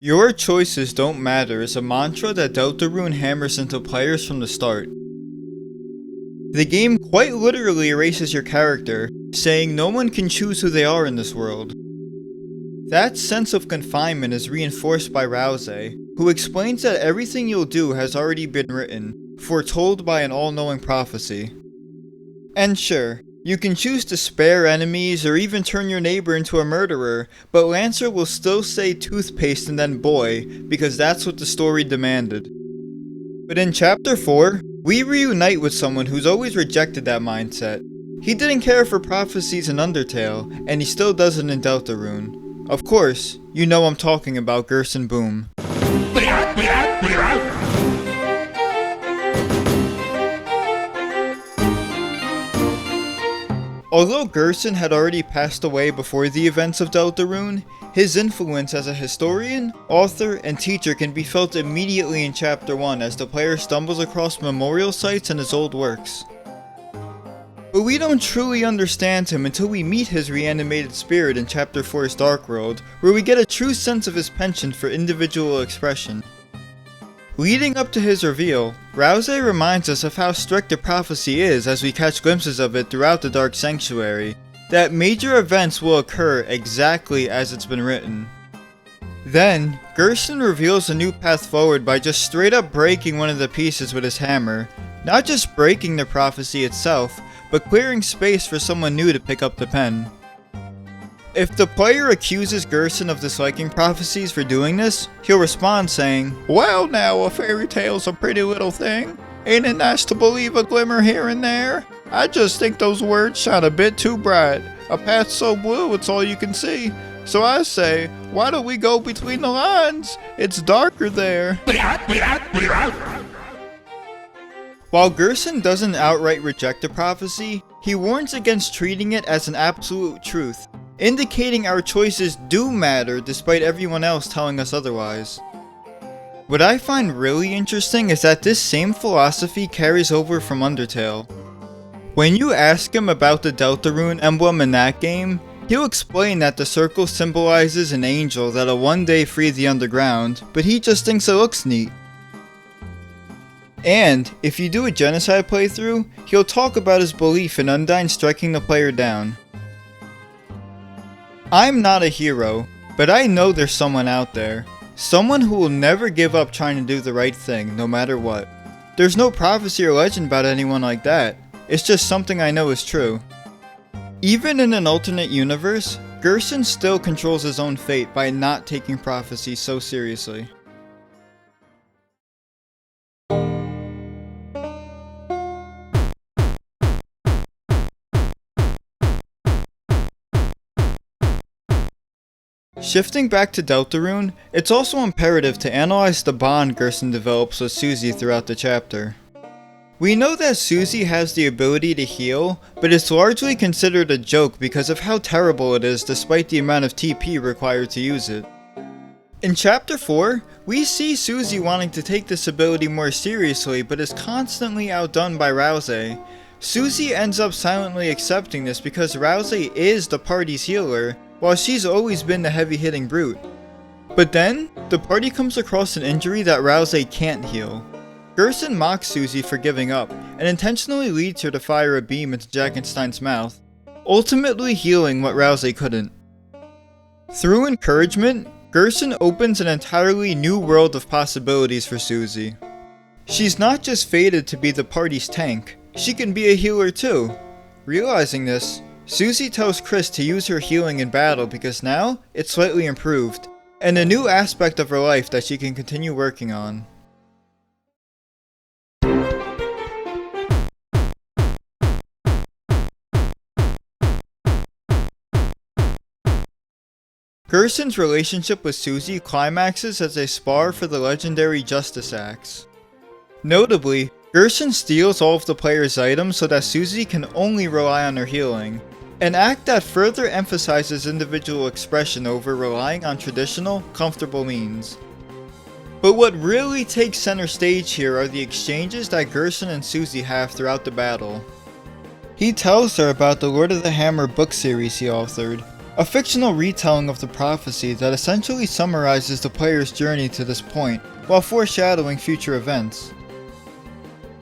Your choices don't matter is a mantra that Deltarune hammers into players from the start. The game quite literally erases your character, saying no one can choose who they are in this world. That sense of confinement is reinforced by Rouse, who explains that everything you'll do has already been written, foretold by an all-knowing prophecy. And sure, you can choose to spare enemies or even turn your neighbor into a murderer, but Lancer will still say toothpaste and then boy, because that's what the story demanded. But in Chapter 4, we reunite with someone who's always rejected that mindset. He didn't care for prophecies in Undertale, and he still doesn't in Deltarune. Of course, you know I'm talking about Gerson Boom. Although Gerson had already passed away before the events of Deltarune, his influence as a historian, author, and teacher can be felt immediately in Chapter 1 as the player stumbles across memorial sites and his old works. But we don't truly understand him until we meet his reanimated spirit in Chapter 4's Dark World, where we get a true sense of his penchant for individual expression. Leading up to his reveal, Rouse reminds us of how strict the prophecy is as we catch glimpses of it throughout the Dark Sanctuary, that major events will occur exactly as it's been written. Then, Gerson reveals a new path forward by just straight up breaking one of the pieces with his hammer, not just breaking the prophecy itself, but clearing space for someone new to pick up the pen. If the player accuses Gerson of disliking prophecies for doing this, he'll respond saying, "Well now, a fairy tale's a pretty little thing. Ain't it nice to believe a glimmer here and there? I just think those words shine a bit too bright. A path so blue it's all you can see. So I say, why don't we go between the lines? It's darker there." While Gerson doesn't outright reject the prophecy, he warns against treating it as an absolute truth, indicating our choices do matter despite everyone else telling us otherwise. What I find really interesting is that this same philosophy carries over from Undertale. When you ask him about the Deltarune emblem in that game, he'll explain that the circle symbolizes an angel that'll one day free the underground, but he just thinks it looks neat. And, if you do a genocide playthrough, he'll talk about his belief in Undyne striking the player down. I'm not a hero, but I know there's someone out there. Someone who will never give up trying to do the right thing, no matter what. There's no prophecy or legend about anyone like that. It's just something I know is true. Even in an alternate universe, Gerson still controls his own fate by not taking prophecy so seriously. Shifting back to Deltarune, it's also imperative to analyze the bond Gerson develops with Susie throughout the chapter. We know that Susie has the ability to heal, but it's largely considered a joke because of how terrible it is despite the amount of TP required to use it. In Chapter 4, we see Susie wanting to take this ability more seriously but is constantly outdone by Rouse. Susie ends up silently accepting this because Rouse is the party's healer, while she's always been the heavy-hitting brute. But then, the party comes across an injury that Rouse can't heal. Gerson mocks Susie for giving up, and intentionally leads her to fire a beam into Jackenstein's mouth, ultimately healing what Rouse couldn't. Through encouragement, Gerson opens an entirely new world of possibilities for Susie. She's not just fated to be the party's tank, she can be a healer too. Realizing this, Susie tells Chris to use her healing in battle because now, it's slightly improved, and a new aspect of her life that she can continue working on. Gerson's relationship with Susie climaxes as they spar for the legendary Justice Axe. Notably, Gerson steals all of the player's items so that Susie can only rely on her healing, an act that further emphasizes individual expression over relying on traditional, comfortable means. But what really takes center stage here are the exchanges that Gerson and Susie have throughout the battle. He tells her about the Lord of the Hammer book series he authored, a fictional retelling of the prophecy that essentially summarizes the player's journey to this point, while foreshadowing future events.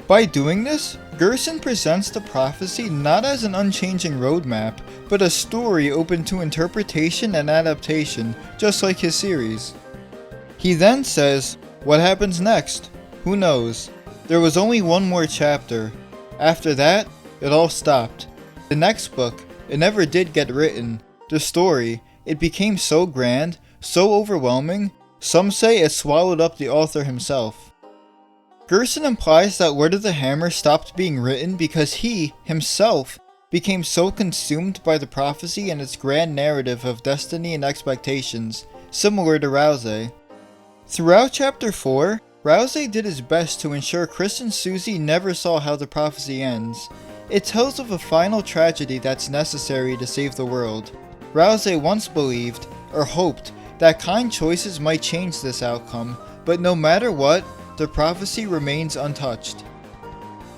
By doing this, Gerson presents the prophecy not as an unchanging roadmap, but a story open to interpretation and adaptation, just like his series. He then says, what happens next? Who knows? There was only one more chapter. After that, it all stopped. The next book, it never did get written. The story, it became so grand, so overwhelming, some say it swallowed up the author himself. Gerson implies that Word of the Hammer stopped being written because he, himself, became so consumed by the prophecy and its grand narrative of destiny and expectations, similar to Rouse. Throughout Chapter 4, Rouse did his best to ensure Chris and Susie never saw how the prophecy ends. It tells of a final tragedy that's necessary to save the world. Rouse once believed, or hoped, that kind choices might change this outcome, but no matter what, the prophecy remains untouched.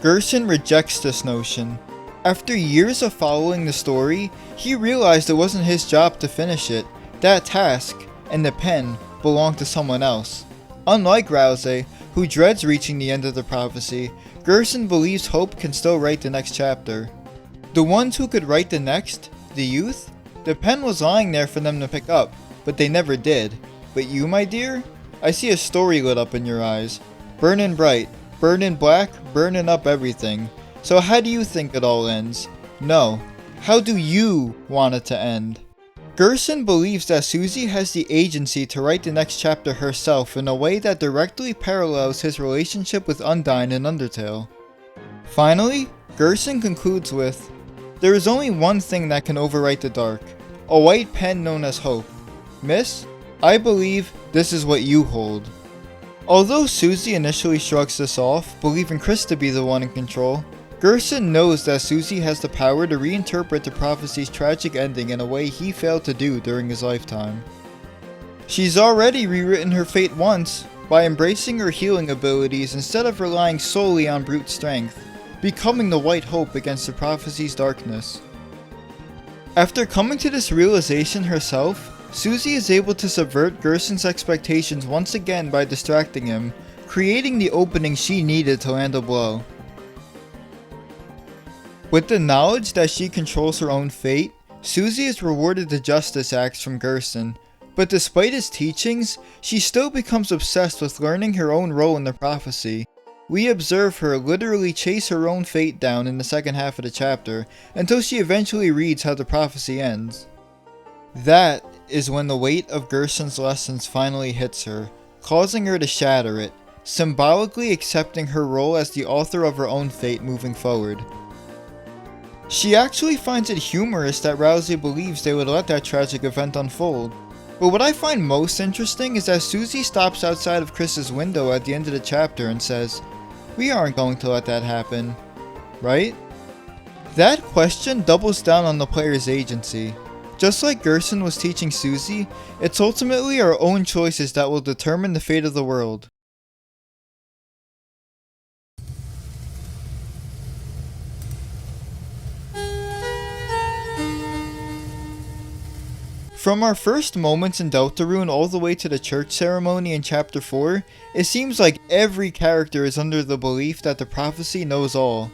Gerson rejects this notion. After years of following the story, he realized it wasn't his job to finish it. That task, and the pen, belonged to someone else. Unlike Rouse, who dreads reaching the end of the prophecy, Gerson believes Hope can still write the next chapter. The ones who could write the next, the youth, the pen was lying there for them to pick up, but they never did. But you, my dear? I see a story lit up in your eyes. Burnin' bright, burnin' black, burnin' up everything. So how do you think it all ends? No. How do you want it to end? Gerson believes that Susie has the agency to write the next chapter herself in a way that directly parallels his relationship with Undyne in Undertale. Finally, Gerson concludes with, there is only one thing that can overwrite the dark, a white pen known as Hope. Miss, I believe this is what you hold. Although Susie initially shrugs this off, believing Chris to be the one in control, Gerson knows that Susie has the power to reinterpret the prophecy's tragic ending in a way he failed to do during his lifetime. She's already rewritten her fate once, by embracing her healing abilities instead of relying solely on brute strength, becoming the white hope against the prophecy's darkness. After coming to this realization herself, Susie is able to subvert Gerson's expectations once again by distracting him, creating the opening she needed to land a blow. With the knowledge that she controls her own fate, Susie is rewarded the Justice Axe from Gerson, but despite his teachings, she still becomes obsessed with learning her own role in the prophecy. We observe her literally chase her own fate down in the second half of the chapter, until she eventually reads how the prophecy ends. That is when the weight of Gerson's lessons finally hits her, causing her to shatter it, symbolically accepting her role as the author of her own fate moving forward. She actually finds it humorous that Rouse believes they would let that tragic event unfold. But what I find most interesting is that Susie stops outside of Chris's window at the end of the chapter and says, "We aren't going to let that happen, right?" That question doubles down on the player's agency. Just like Gerson was teaching Susie, it's ultimately our own choices that will determine the fate of the world. From our first moments in Deltarune all the way to the church ceremony in Chapter 4, it seems like every character is under the belief that the prophecy knows all.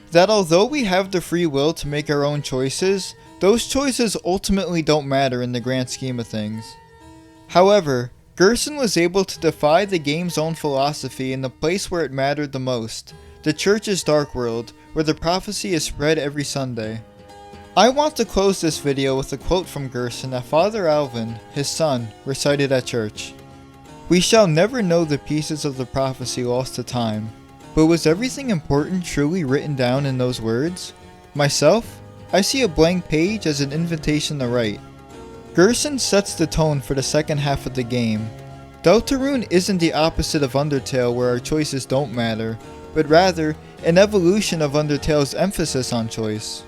That although we have the free will to make our own choices, those choices ultimately don't matter in the grand scheme of things. However, Gerson was able to defy the game's own philosophy in the place where it mattered the most, the church's dark world, where the prophecy is spread every Sunday. I want to close this video with a quote from Gerson that Father Alvin, his son, recited at church. "We shall never know the pieces of the prophecy lost to time, but was everything important truly written down in those words? Myself, I see a blank page as an invitation to write." Gerson sets the tone for the second half of the game. Deltarune isn't the opposite of Undertale where our choices don't matter, but rather an evolution of Undertale's emphasis on choice.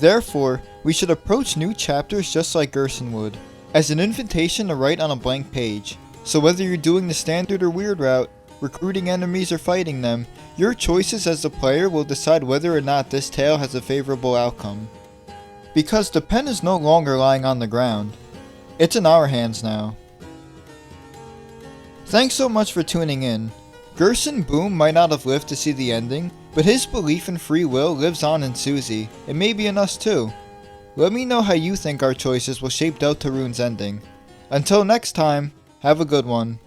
Therefore, we should approach new chapters just like Gerson would, as an invitation to write on a blank page. So whether you're doing the standard or weird route, recruiting enemies or fighting them, your choices as the player will decide whether or not this tale has a favorable outcome. because the pen is no longer lying on the ground. It's in our hands now. Thanks so much for tuning in. Gerson Boom might not have lived to see the ending, but his belief in free will lives on in Susie, and maybe in us too. Let me know how you think our choices will shape Deltarune's ending. Until next time, have a good one.